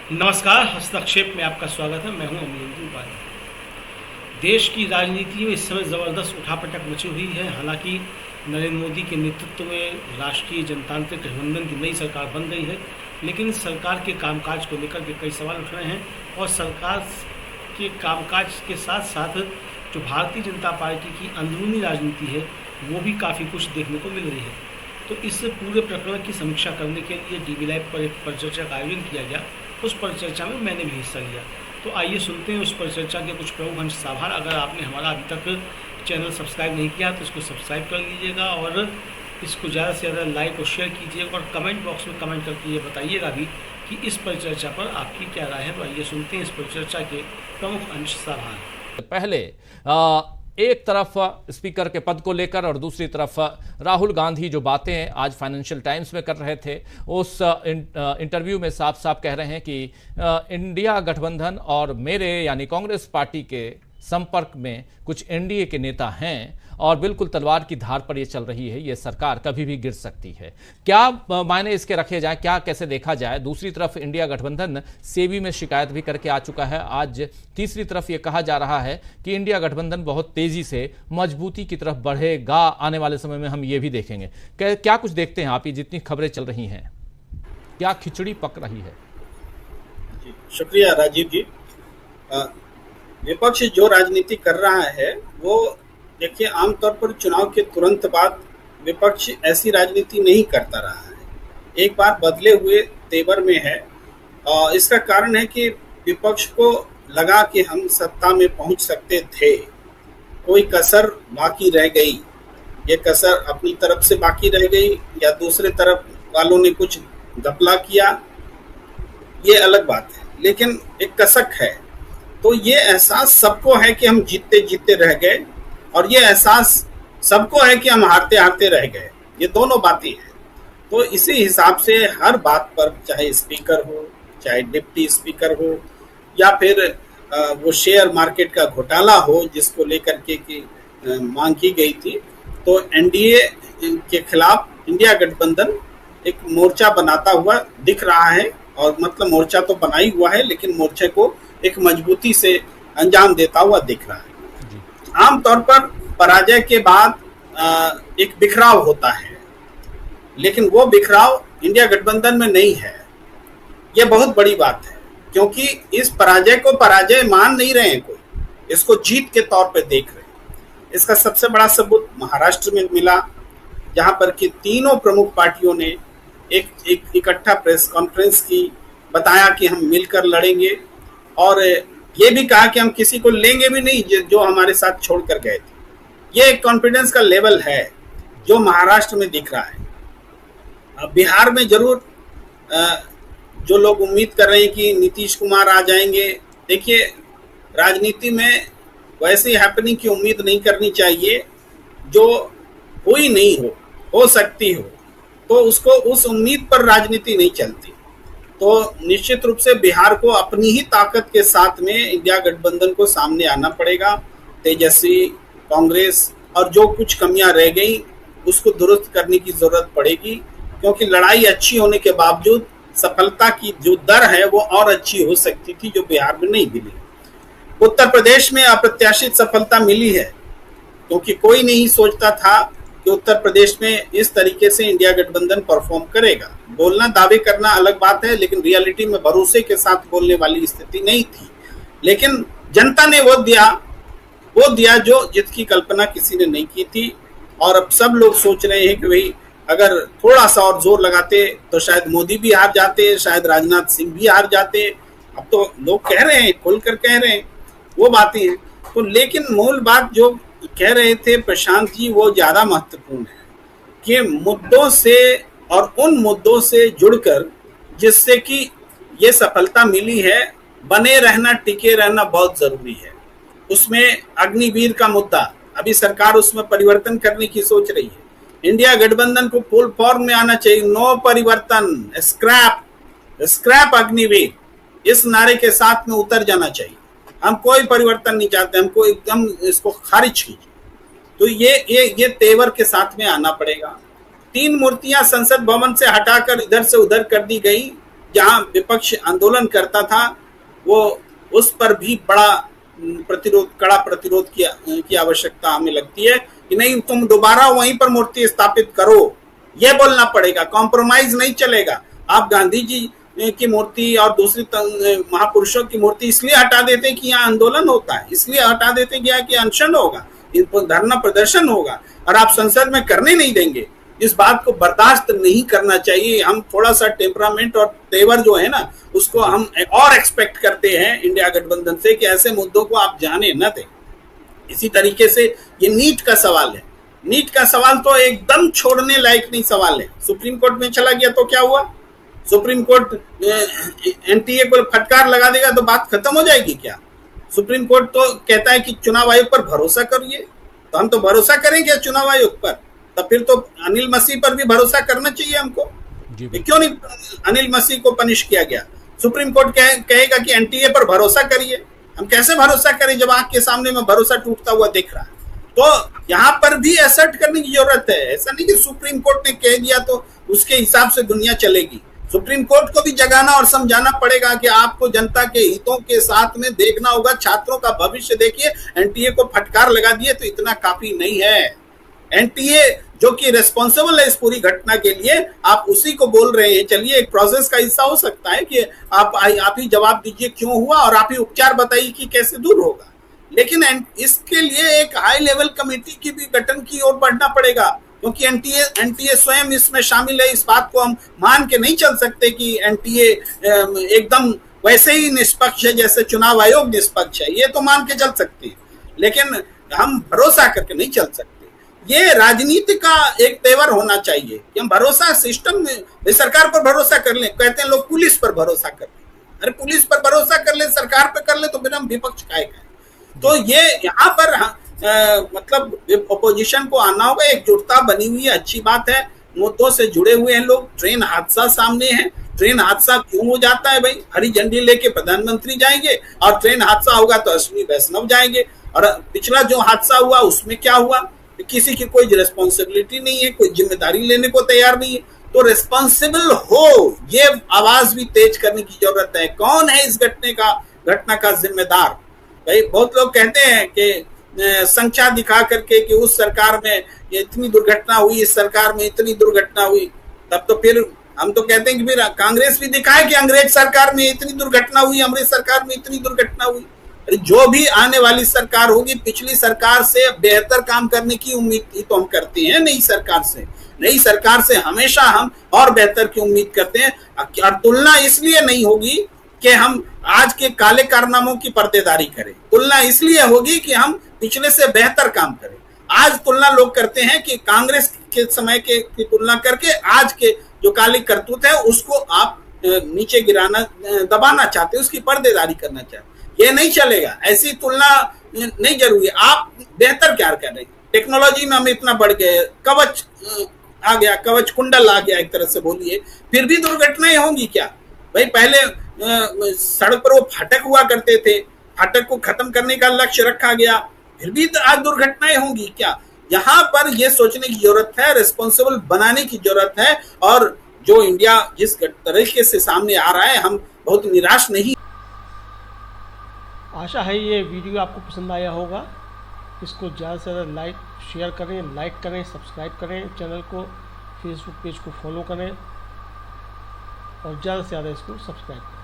नमस्कार। हस्तक्षेप में आपका स्वागत है। मैं हूं अमरेंद्र उपाध्याय। देश की राजनीति में इस समय ज़बरदस्त उठापटक मची हुई है। हालांकि नरेंद्र मोदी के नेतृत्व में राष्ट्रीय जनतांत्रिक गठबंधन की नई सरकार बन गई है, लेकिन इस सरकार के कामकाज को लेकर के कई सवाल उठ रहे हैं और सरकार के कामकाज के साथ साथ जो भारतीय जनता पार्टी की अंदरूनी राजनीति है वो भी काफ़ी कुछ देखने को मिल रही है। तो इस पूरे प्रकरण की समीक्षा करने के लिए डीवी लाइव पर एक परिचर्चा का आयोजन किया गया। उस परिचर्चा में मैंने भी हिस्सा लिया। तो आइए सुनते हैं उस परिचर्चा के कुछ प्रमुख अंश साभार। अगर आपने हमारा अभी तक चैनल सब्सक्राइब नहीं किया तो इसको सब्सक्राइब कर लीजिएगा और इसको ज़्यादा से ज़्यादा लाइक और शेयर कीजिएगा और कमेंट बॉक्स में कमेंट करके ये बताइएगा भी कि इस परिचर्चा पर आपकी क्या राय है। तो आइए सुनते हैं इस परिचर्चा के प्रमुख अंश साभार। पहले एक तरफ स्पीकर के पद को लेकर और दूसरी तरफ राहुल गांधी जो बातें आज फाइनेंशियल टाइम्स में कर रहे थे, उस इंटरव्यू में साफ साफ कह रहे हैं कि इंडिया गठबंधन और मेरे यानी कांग्रेस पार्टी के संपर्क में कुछ एनडीए के नेता हैं और बिल्कुल तलवार की धार पर ये चल रही है, ये सरकार कभी भी गिर सकती है। क्या मायने इसके रखे जाएं, क्या कैसे देखा जाए। दूसरी तरफ इंडिया गठबंधन सेबी में शिकायत भी करके आ चुका है। आज तीसरी तरफ ये कहा जा रहा है कि इंडिया गठबंधन बहुत तेजी से मजबूती की तरफ बढ़ेगा। आने वाले समय में हम ये भी देखेंगे। क्या कुछ देखते हैं आप, ये जितनी खबरें चल रही हैं, क्या खिचड़ी पक रही है? शुक्रिया राजीव जी। विपक्ष जो राजनीति कर रहा है वो देखिए, आमतौर पर चुनाव के तुरंत बाद विपक्ष ऐसी राजनीति नहीं करता रहा है। एक बार बदले हुए तेवर में है और इसका कारण है कि विपक्ष को लगा कि हम सत्ता में पहुंच सकते थे, कोई कसर बाकी रह गई। ये कसर अपनी तरफ से बाकी रह गई या दूसरे तरफ वालों ने कुछ घपला किया, ये अलग बात है, लेकिन एक कसक है। तो ये एहसास सबको है कि हम जीतते जीतते रह गए और ये एहसास सबको है कि हम हारते हारते रह गए। ये दोनों बातें हैं। तो इसी हिसाब से हर बात पर, चाहे स्पीकर हो, चाहे डिप्टी स्पीकर हो, या फिर वो शेयर मार्केट का घोटाला हो जिसको लेकर के कि मांग की गई थी, तो एनडीए के खिलाफ इंडिया गठबंधन एक मोर्चा बनाता हुआ दिख रहा है। और मतलब मोर्चा तो बना ही हुआ है, लेकिन मोर्चे को एक मजबूती से अंजाम देता हुआ दिख रहा है। आमतौर पर पराजय के बाद एक बिखराव होता है, लेकिन वो बिखराव इंडिया गठबंधन में नहीं है। ये बहुत बड़ी बात है, क्योंकि इस पराजय को पराजय मान नहीं रहे हैं कोई, इसको जीत के तौर पे देख रहे हैं। इसका सबसे बड़ा सबूत महाराष्ट्र में मिला, जहां पर कि तीनों प्रमुख पार्टियों ने एक इकट्ठा प्रेस कॉन्फ्रेंस की, बताया कि हम मिलकर लड़ेंगे और ये भी कहा कि हम किसी को लेंगे भी नहीं जो हमारे साथ छोड़कर गए थे। ये एक कॉन्फिडेंस का लेवल है जो महाराष्ट्र में दिख रहा है। बिहार में जरूर जो लोग उम्मीद कर रहे हैं कि नीतीश कुमार आ जाएंगे, देखिए राजनीति में वैसी हैपनिंग की उम्मीद नहीं करनी चाहिए जो हुई नहीं हो सकती हो, तो उसको उस उम्मीद पर राजनीति नहीं चलती। तो निश्चित रूप से बिहार को अपनी ही ताकत के साथ में इंडिया गठबंधन को सामने आना पड़ेगा। तेजस्वी, कांग्रेस और जो कुछ कमियां रह गई उसको दुरुस्त करने की जरूरत पड़ेगी, क्योंकि लड़ाई अच्छी होने के बावजूद सफलता की जो दर है वो और अच्छी हो सकती थी, जो बिहार में नहीं मिली। उत्तर प्रदेश में अप्रत्याशित सफलता मिली है, क्योंकि कोई नहीं सोचता था कि उत्तर प्रदेश में इस तरीके से इंडिया गठबंधन परफॉर्म करेगा। बोलना, दावे करना अलग बात है, लेकिन रियलिटी में भरोसे के साथ बोलने वाली स्थिति नहीं थी। लेकिन जनता ने वो दिया जो जिसकी कल्पना किसी ने नहीं की थी। और अब सब लोग सोच रहे हैं कि भाई अगर थोड़ा सा और जोर लगाते तो शायद मोदी भी हार जाते, शायद राजनाथ सिंह भी हार जाते। अब तो लोग कह रहे हैं, खुलकर कह रहे हैं, वो बातें हैं। तो लेकिन मूल बात जो कह रहे थे प्रशांत जी, वो ज्यादा महत्वपूर्ण है कि मुद्दों से और उन मुद्दों से जुड़कर जिससे कि ये सफलता मिली है, बने रहना, टिके रहना बहुत जरूरी है। उसमें अग्निवीर का मुद्दा, अभी सरकार उसमें परिवर्तन करने की सोच रही है। इंडिया गठबंधन को फुल फॉर्म में आना चाहिए। नो परिवर्तन, स्क्रैप अग्निवीर, इस नारे के साथ में उतर जाना चाहिए। हम कोई परिवर्तन नहीं चाहते, हमको एकदम इसको खारिज कीजिए। तो ये तेवर के साथ में आना पड़ेगा। 3 मूर्तियां संसद भवन से हटाकर इधर से उधर कर दी गई, जहां विपक्ष आंदोलन करता था, वो उस पर भी बड़ा कड़ा प्रतिरोध की आवश्यकता हमें लगती है कि नहीं, तुम दोबारा वहीं पर मूर्ति स्थापित करो, यह बोलना पड़ेगा। कॉम्प्रोमाइज नहीं चलेगा। आप गांधी जी की मूर्ति और दूसरी महापुरुषों की मूर्ति इसलिए हटा देते हैं कि यहाँ आंदोलन होता है, इसलिए हटा देते हैं कि अनशन होगा, धरना प्रदर्शन होगा, और आप संसद में करने नहीं देंगे। इस बात को बर्दाश्त नहीं करना चाहिए। हम थोड़ा सा टेम्परामेंट और तेवर जो है ना, उसको हम और एक्सपेक्ट करते हैं इंडिया गठबंधन से कि ऐसे मुद्दों को आप जाने न दें। इसी तरीके से ये नीट का सवाल है। नीट का सवाल तो एकदम छोड़ने लायक नहीं सवाल है। सुप्रीम कोर्ट में चला गया तो क्या हुआ? सुप्रीम कोर्ट एनटीए को फटकार लगा देगा तो बात खत्म हो जाएगी क्या? सुप्रीम कोर्ट तो कहता है कि चुनाव आयोग पर भरोसा करिए, तो हम तो भरोसा करें क्या चुनाव आयोग पर? तब फिर तो अनिल मसीह पर भी भरोसा करना चाहिए हमको। क्यों नहीं अनिल मसीह को पनिश किया गया? सुप्रीम कोर्ट कहेगा कि एनटीए पर भरोसा करिए, हम कैसे भरोसा करें जब आंख के सामने में भरोसा टूटता हुआ दिख रहा है? तो यहाँ पर भी असर्ट करने की जरूरत है। ऐसा नहीं कि सुप्रीम कोर्ट ने कह दिया तो उसके हिसाब से दुनिया चलेगी। सुप्रीम कोर्ट को भी जगाना और समझाना पड़ेगा कि आपको जनता के हितों के साथ में देखना होगा, छात्रों का भविष्य देखिए। एनटीए को फटकार लगा दिए तो इतना काफी नहीं है। एनटीए जो कि रेस्पॉन्सिबल है इस पूरी घटना के लिए, आप उसी को बोल रहे हैं। चलिए, एक प्रोसेस का हिस्सा हो सकता है कि आप ही जवाब दीजिए क्यों हुआ और आप ही उपचार बताइए कि कैसे दूर होगा। लेकिन इसके लिए एक हाई लेवल कमेटी की भी गठन की ओर बढ़ना पड़ेगा, क्योंकि एनटीए स्वयं इसमें शामिल है। इस बात को हम मान के नहीं चल सकते कि एनटीए एकदम वैसे ही निष्पक्ष है जैसे चुनाव आयोग निष्पक्ष है। ये तो मान के चल सकते हैं, लेकिन हम भरोसा करके नहीं चल सकते। ये राजनीति का एक तेवर होना चाहिए कि हम भरोसा सिस्टम में, सरकार पर भरोसा कर लें। कहते हैं लोग पुलिस पर भरोसा कर लें। अरे पुलिस पर भरोसा कर ले, सरकार पर कर ले, तो फिर हम विपक्ष खाएगा। तो ये यहाँ पर मतलब अपोजिशन को आना होगा। एकजुटता बनी हुई है, अच्छी बात है। मुद्दों से जुड़े हुए हैं लोग। ट्रेन हादसा सामने है। ट्रेन हादसा क्यों हो जाता है भाई? हरी झंडी लेके प्रधानमंत्री जाएंगे और ट्रेन हादसा होगा तो अश्विनी वैष्णव जाएंगे। और पिछला जो हादसा हुआ उसमें क्या हुआ? किसी की कोई रिस्पॉन्सिबिलिटी नहीं है, कोई जिम्मेदारी लेने को तैयार नहीं है। तो रिस्पॉन्सिबल हो, ये आवाज भी तेज करने की जरूरत है। कौन है इस घटना का जिम्मेदार? भाई बहुत लोग कहते हैं कि संख्या दिखा करके कि उस सरकार में इतनी दुर्घटना हुई, इस सरकार में इतनी दुर्घटना हुई। तब तो फिर हम तो कहते हैं कि फिर कांग्रेस भी दिखाए कि अंग्रेज सरकार में इतनी दुर्घटना हुई, अमृत सरकार में इतनी दुर्घटना हुई। जो भी आने वाली सरकार होगी, पिछली सरकार से बेहतर काम करने की उम्मीद ही तो हम करते हैं। नई सरकार से हमेशा हम और बेहतर की उम्मीद करते हैं। और तुलना इसलिए नहीं होगी कि हम आज के काले कारनामों की पर्देदारी करें, तुलना इसलिए होगी कि हम पिछले से बेहतर काम करें। आज तुलना लोग करते हैं कि कांग्रेस के समय की तुलना करके आज के जो काली करतूत है उसको आप नीचे गिराना, दबाना चाहते हैं, उसकी पर्देदारी करना चाहते हैं। ये नहीं चलेगा, ऐसी तुलना नहीं जरूरी। आप बेहतर क्या कर रहे हैं? टेक्नोलॉजी में हम इतना बढ़ गए, कवच आ गया, कवच कुंडल आ गया एक तरह से बोलिए, फिर भी दुर्घटनाएं होंगी क्या? भाई पहले सड़क पर वो फाटक हुआ करते थे, फाटक को खत्म करने का लक्ष्य रखा गया, फिर भी आज दुर्घटनाएं होंगी क्या? यहाँ पर ये सोचने की जरूरत है, रिस्पॉन्सिबल बनाने की जरूरत है। और जो इंडिया जिस तरीके से सामने आ रहा है, हम बहुत निराश नहीं। आशा है ये वीडियो आपको पसंद आया होगा। इसको ज़्यादा से ज़्यादा शेयर करें, लाइक करें, सब्सक्राइब करें चैनल को, फेसबुक पेज को फॉलो करें और ज़्यादा से ज़्यादा इसको सब्सक्राइब करें।